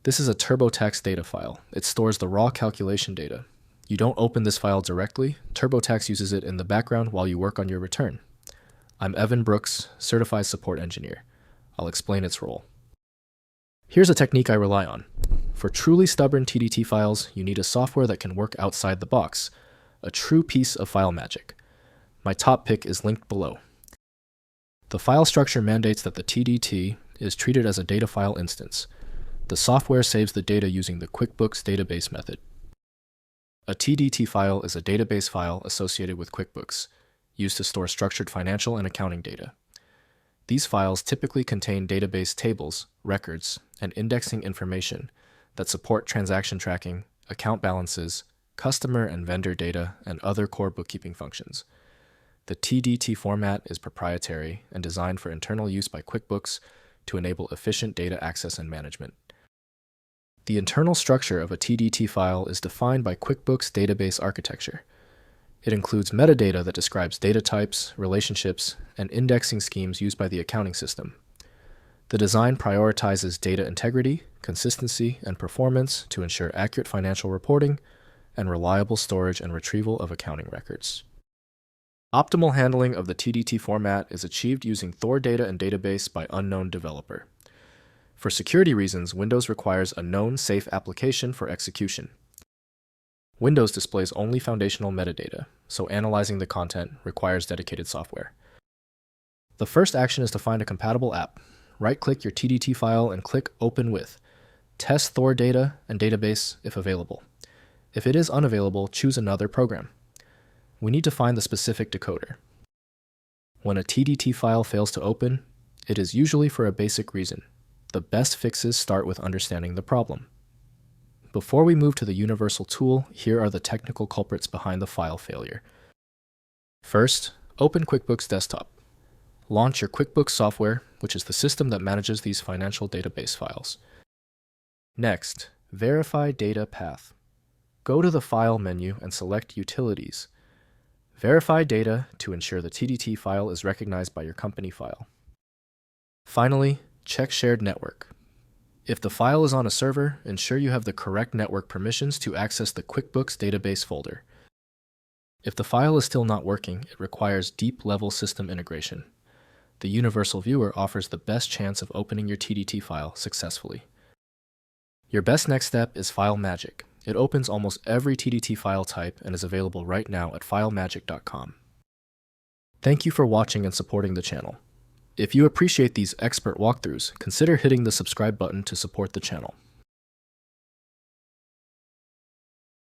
This is a TurboTax data file. It stores the raw calculation data. You don't open this file directly. TurboTax uses it in the background while you work on your return. I'm Evan Brooks, Certified Support Engineer. I'll explain its role. Here's a technique I rely on. For truly stubborn TDT files, you need a software that can work outside the box, a true piece of file magic. My top pick is linked below. The file structure mandates that the TDT is treated as a data file instance. The software saves the data using the QuickBooks Database method. A TDT file is a database file associated with QuickBooks, used to store structured financial and accounting data. These files typically contain database tables, records, and indexing information that support transaction tracking, account balances, customer and vendor data, and other core bookkeeping functions. The TDT format is proprietary and designed for internal use by QuickBooks to enable efficient data access and management. The internal structure of a TDT file is defined by QuickBooks Database architecture. It includes metadata that describes data types, relationships, and indexing schemes used by the accounting system. The design prioritizes data integrity, consistency, and performance to ensure accurate financial reporting and reliable storage and retrieval of accounting records. Optimal handling of the TDT format is achieved using Thor Data and Database by unknown developer. For security reasons, Windows requires a known safe application for execution. Windows displays only foundational metadata, so analyzing the content requires dedicated software. The first action is to find a compatible app. Right-click your TDT file and click Open With. Test Thor Data and Database if available. If it is unavailable, choose another program. We need to find the specific decoder. When a TDT file fails to open, it is usually for a basic reason. The best fixes start with understanding the problem. Before we move to the universal tool, here are the technical culprits behind the file failure. First, open QuickBooks Desktop. Launch your QuickBooks software, which is the system that manages these financial database files. Next, verify data path. Go to the File menu and select Utilities. Verify data to ensure the TDT file is recognized by your company file. Finally, check Shared Network. If the file is on a server, ensure you have the correct network permissions to access the QuickBooks Database folder. If the file is still not working, it requires deep-level system integration. The Universal Viewer offers the best chance of opening your TDT file successfully. Your best next step is File Magic. It opens almost every TDT file type and is available right now at filemagic.com. Thank you for watching and supporting the channel. If you appreciate these expert walkthroughs, consider hitting the subscribe button to support the channel.